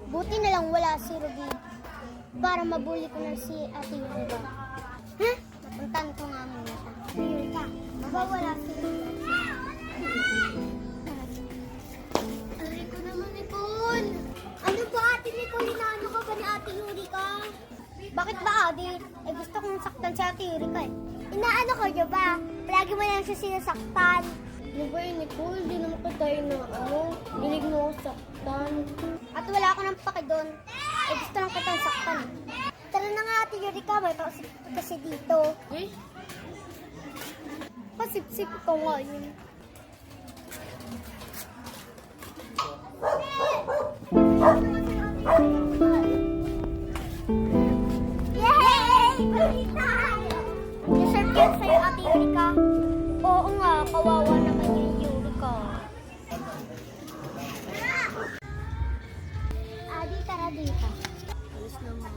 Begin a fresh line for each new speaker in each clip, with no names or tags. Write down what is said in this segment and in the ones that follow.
Buti na lang wala si Ruby para mabuli ko na si Ate Yurika. Ha? Napuntan ko nga muna siya. Yurika, baka wala si Ruby. Aray ko naman, Nicole. Ano ba, Ate Nicole? Inaano ka ba ni Ate Yurika? Bakit ba, Ate? Eh, gusto kong saktan si Ate Yurika eh. Inaano ko niyo ba? Palagi mo lang siya sinasaktan. Ano ba yun, Nicole? Hindi naman ka tayo na bilig mo ako saktan. At wala ako ng pake doon. Eh, gusto lang kitang saktan. Tara na nga, Ate Yurika. May pasip kasi dito. Eh? Pasip-sip ko nga yun. Yay! Balita! Deserve yan sa'yo, Ate Yurika. Oo nga, kawawa naman yung Yurika. Adi, tara dito. Alis naman.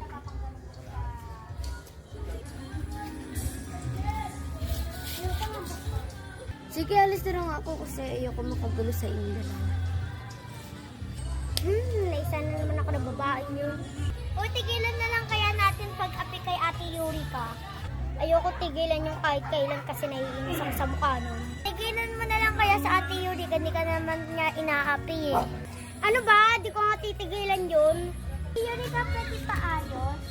Sige, alis na lang ako kasi ayoko makagulo sa inyo dalawa.
Naisa na naman ako na babae yun. O, tigilan na lang kaya natin pag-api kay Ate Yurika. Ayoko tigilan yung kahit kailan kasi naiinis ako sa mukha nun. Tigilan mo na lang kaya sa Ate Yurika, hindi ka naman niya inaapi eh. Ano ba? Di ko nga titigilan yun. Ate Yurika, pwede pa ayos?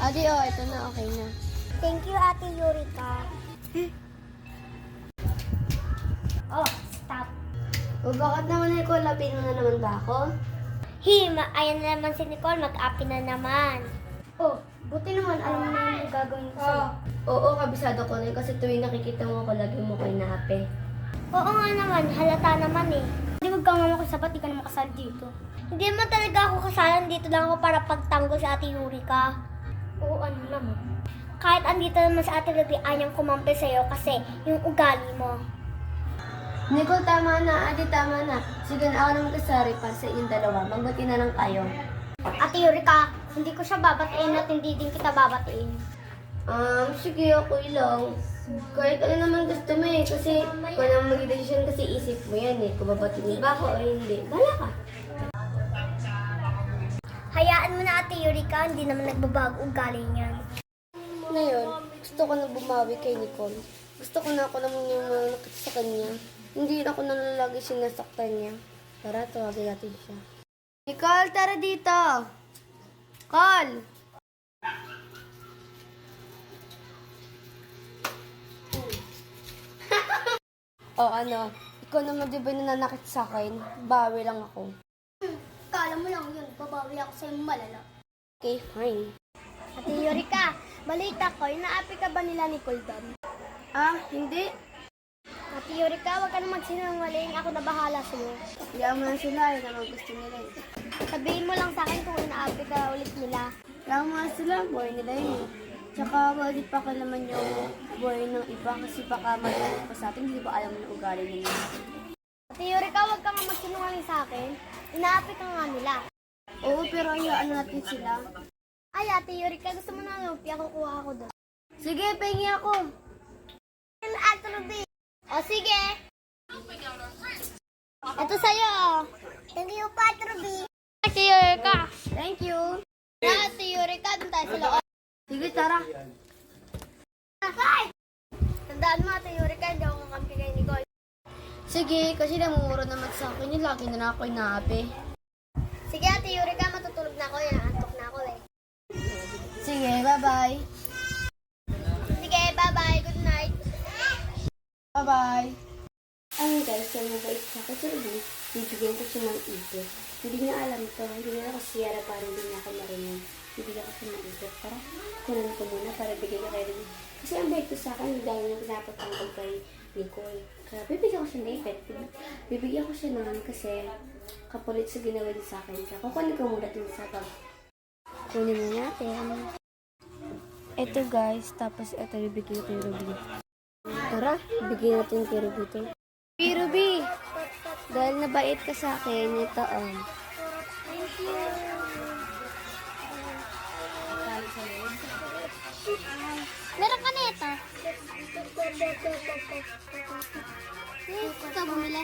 Adi, ito na, okay na.
Thank you, Ate Yurika. Oh, stop.
O bakit naman, Nicole? Lapin mo na naman ba ako?
Ayan na naman si Nicole, mag-api na naman. Oh, buti naman alam mo na yung gagawin ko sa'yo.
Oo, kabisado ko na yun kasi tuwing nakikita mo ako, lagi mo kayo naapi.
Oo nga naman, halata naman eh. Hindi wag kang mama ko sapat, di ka naman kasal dito. Hindi naman talaga ako kasalan, dito lang ako para pagtanggol sa Ate Yurika. Oo, ano naman. Kahit andito naman sa Ate Ruby, anyang kumampi sa'yo kasi yung ugali mo.
Nicole, tama na. Adi, tama na. Sige na ako naman kasari para sa inyong dalawa. Magbati na lang kayo.
Ate Yurika, hindi ko siya babatiin at hindi din kita babatiin.
Sige, ako lang. Kahit ano naman gusto mo eh. Kasi kung naman mag-decision kasi isip mo yan eh. Kung babatiin ba ako o hindi. Bala ka.
Hayaan mo na Ate Yurika, hindi naman nagbabago ugali niyan.
Ngayon, gusto ko na bumawi kay Nicole. Gusto ko na ako naman yung nakita sa kanya. Hindi na ako na lagi sinasaktan niya. Tara, tawagin natin siya. Nicole, tara dito! Call! Ano? Ikaw naman di ba nananakit sa akin? Bawi lang ako.
Kala mo lang yun, babawi ako sa'yo malala.
Okay, fine.
Ate Yurika, balita ko, inaapi ka ba nila Nicole doon?
Hindi.
Ate Yurika, huwag ka na magsinungaling, ako na bahala sa'yo.
Hindi mo lang sila, yun naman gusto nila eh.
Sabihin mo lang sa akin kung inaapi ka ulit nila.
Kaya nga sila, boy nila yun. Tsaka wali pa ka naman yung boy ng iba kasi baka magaling pa sa atin, hindi ba alam mo yung ugali nila.
Ate Yurika, huwag ka nga magsinungaling sa akin. Inaapi ka nga nila.
Oo, pero hayaan natin sila.
Ay, Ate Yurika, gusto mo na lumpia, kukuha ako doon.
Sige, pengi ako.
Ate Ruby. O, sige. Ito sa'yo. Thank you pa, Ate Ruby. Ate Yurika.
Thank you.
Ate Yurika, doon tayo sa loob.
Sige, tara.
Ay! Tandaan mo, Ate Yurika, hindi ako kakampi kay Nicole.
Sige, kasi namumuro naman sa akin yung lagi na ako inaapi.
Sige, Ate Yurika, matutulog na ako. Antok na ako eh.
Sige, bye-bye.
Sige, bye-bye. Good night.
Bye-bye. Ayun guys, yan yung guys sa kasi bibigyan ko siya ng ipit. Hindi niya alam to. Hindi niya ako siyara para hindi niya ako marinig. Bibigyan ko siya ng ipit. Para kunan ko muna para bigyan niya kayo. Kasi ang bait ko sa akin, dahil niya pinapatanggal kay Nicole. Kaya bibigyan ko siya ng ipit. Bibigyan ko siya ng kasi kapulit sa ginawa niya sa akin. Kaya kukunin ko muna dun sa bag. Kunin na natin. Ito guys, tapos ito bibigyan ko kay Ruby. Tara, bigyan natin kay Ruby ito. Hey Ruby, dahil nabait ka sa akin, ito
Thank you. Meron ka na ito. Ito, bumili.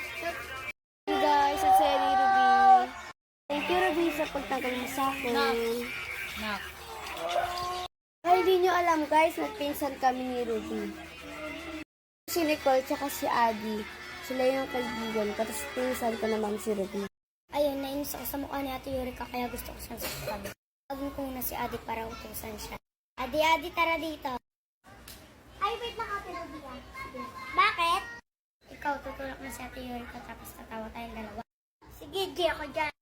Hey guys, at si Ruby. Thank you, Ruby, sa pagtagal mo sa akin.
Nak.
Ay, hindi nyo alam, guys, nagpinsan kami ni Ruby. Si Nicole, tsaka si Adi. Sila yung kaibigan ko, tapos pinsan ko naman si Ruby.
Ayun, nainis ako sa mukha ni Ate Eureka kaya gusto ko siyang saktan. Tawagin ko na si Adi para utusan siya. Adi, tara dito. Ay, wait lang Ate Eureka. Bakit? Ikaw, tutulak mo si Ate Eureka tapos tatawa tayong dalawa. Sige, G, ako dyan.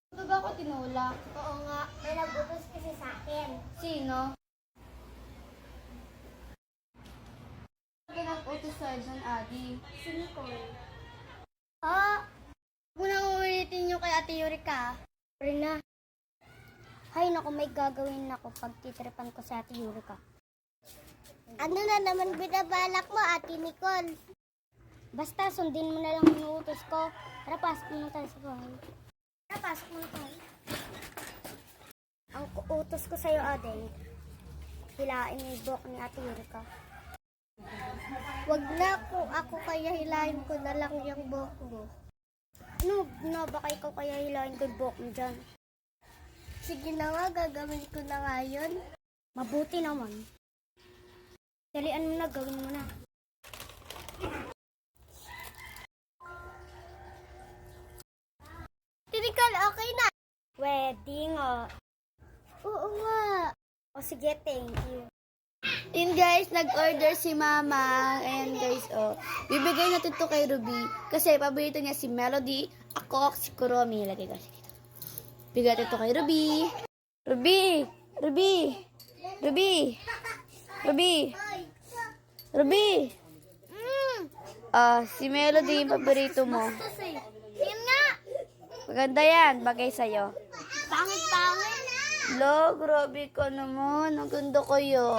Ito ba ako tinulak?
Oo nga, may nag-utos kasi sa akin.
Sino? Pinag-utos sa'yo dyan, Adi.
Si Nicole. Ah, huwag mo nang uulitin yung kay Ate Eureka. Sorry na. Hay, naku, may gagawin ako pag titripan ko sa Ate Eureka. Ano na naman binabalak mo, Ate Nicole? Basta, sundin mo na lang yung utos ko. Tara, pasok muna tayo sa bahay. Tara, pasok muna tayo. Ang utos ko sa'yo, Ade, hilain yung buhok ni Ate Eureka. Wag na kung ako kaya hilahin ko na lang yung buhok mo. Ano, na baka ikaw kaya hilahin ko yung buhok mo dyan? Sige na nga, gagawin ko na nga yun. Mabuti naman. Dalian mo na, gawin mo na. Tinikal, okay na. Wedding, oh. Oo nga. O sige, thank you.
Yun guys, nag-order si Mama. Ayan guys, oh. Bibigay natin to kay Ruby. Kasi paborito niya si Melody, ako, si Kuromi. Lagay kasi dito. Bigay natin to kay Ruby. Ruby! Ruby! Ruby! Ruby! Ruby! Si Melody, yung paborito mo.
Yan nga.
Maganda yan, bagay sa'yo.
Pangit-pangit.
Lo, grabe ka naman. Ang ganda kayo.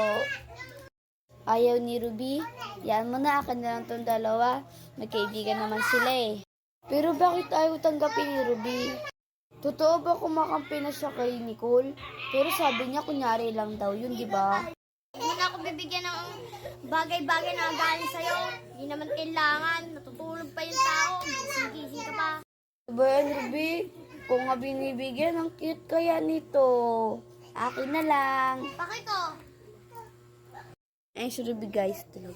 Ayaw ni Ruby? Yan mo na, akin na lang itong dalawa. Magkaibigan naman sila eh. Pero bakit ayaw tanggapin ni Ruby? Totoo ba kumakampi na siya kay Nicole? Pero sabi niya kunyari lang daw yun, di ba?
Hindi mo na ako bibigyan ng bagay-bagay na galing sa'yo. Hindi naman kailangan. Natutulog pa yung tao. Gising-gising ka pa.
Diba yan, Ruby? Kung nga binibigyan, ang cute kaya nito. Akin na lang.
Bakit ko?
Ayun si Ruby guys, tulog.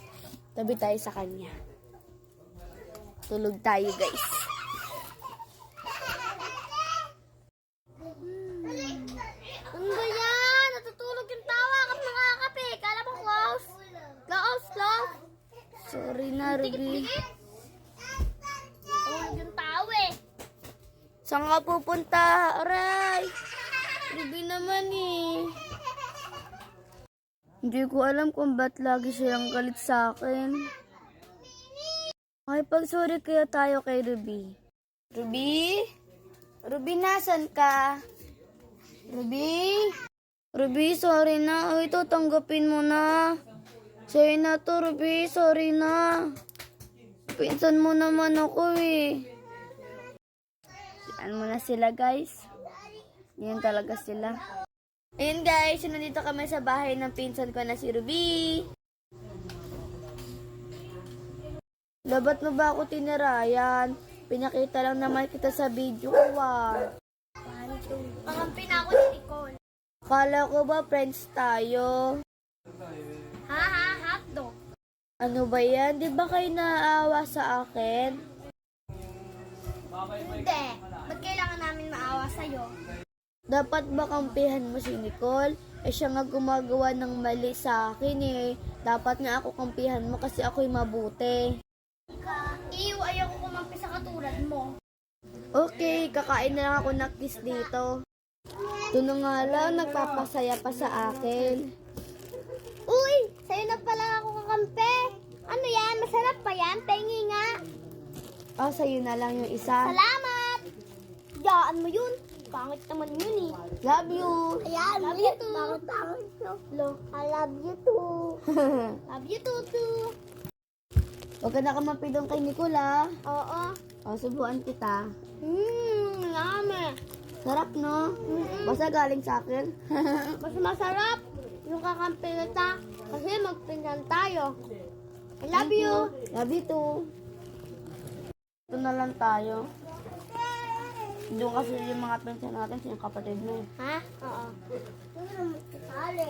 Tabi tayo sa kanya. Tulog tayo guys.
Ano ba yan? Natutulog yung tawa. Kat nakakape. Kala mo close? Close.
Sorry na, Ruby.
Tulog yung tao eh.
Saan ka pupunta? Aray! Ruby naman eh. Hindi ko alam kung ba't lagi siyang galit sa akin. Ay, pag-sorry kaya tayo kay Ruby. Ruby? Ruby, nasan ka? Ruby? Ruby, sorry na. Ay, ito, tanggapin mo na. Sorry na to, Ruby. Sorry na. Pinsan mo naman ako eh. Ano na sila guys? Yan talaga sila. Ayun guys, nandito kami sa bahay ng pinsan ko na si Ruby. Labat mo ba ako tinirayan? Pinakita lang naman kita sa video ko ah.
Pangampi na ako ni Nicole.
Kala ko ba friends tayo?
Hotdog.
Ano ba yan? Di ba kayo naaawa sa akin?
Hindi. Ba't kailangan namin maawa sa'yo?
Dapat ba kampihan mo si Nicole? Eh siya nga gumagawa ng mali sa akin eh. Dapat nga ako kampihan mo kasi ako'y mabuti.
Ayaw ko kumampi sa katulad mo.
Okay, kakain na lang ako ng kiss dito. Ito na nga lang, nagpapasaya pa sa akin.
Uy! Sa'yo na pala ako kakampi. Ano yan? Masarap pa yan? Pengi nga.
Oh, sa'yo na lang yung isa.
Salamat! Yaan mo yun. Pangit naman yun eh.
Love you!
Ayan, love you too. Pangit I love you too. Love you too.
Huwag ka na kamampi doon kay Nicole ah.
Oo.
O, subuan kita.
Lame.
Sarap no? Basta galing sa akin.
Mas masarap yung kakampi kita kasi magpinsan tayo. I love you.
Love you too. Ito na lang tayo. Doon kasi yung mga pinsan natin, yung kapatid mo.
Ha? Oo. Ano naman kasali?